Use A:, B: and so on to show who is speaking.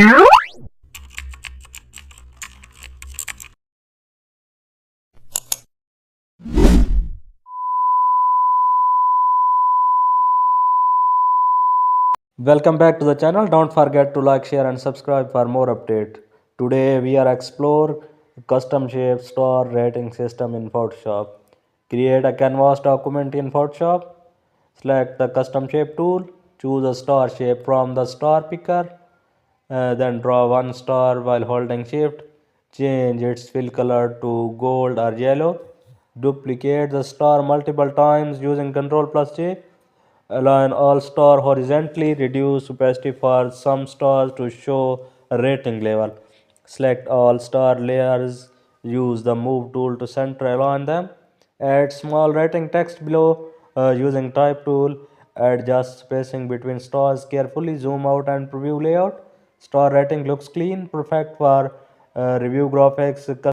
A: Welcome back to the channel. Don't forget to like, share and subscribe for more update. Today we are explore custom shape star rating system in Photoshop. Create a canvas document in Photoshop. Select the custom shape tool. Choose a star shape from the star picker. Then draw one star while holding shift. Change its fill color to gold or yellow. Duplicate the star multiple times using Ctrl plus J. Align all star horizontally. Reduce opacity for some stars to show a rating level. Select all star layers. Use the move tool to center align them. Add small rating text below using type tool. Adjust spacing between stars carefully. Zoom out and preview layout. Star rating looks clean, perfect for review graphics.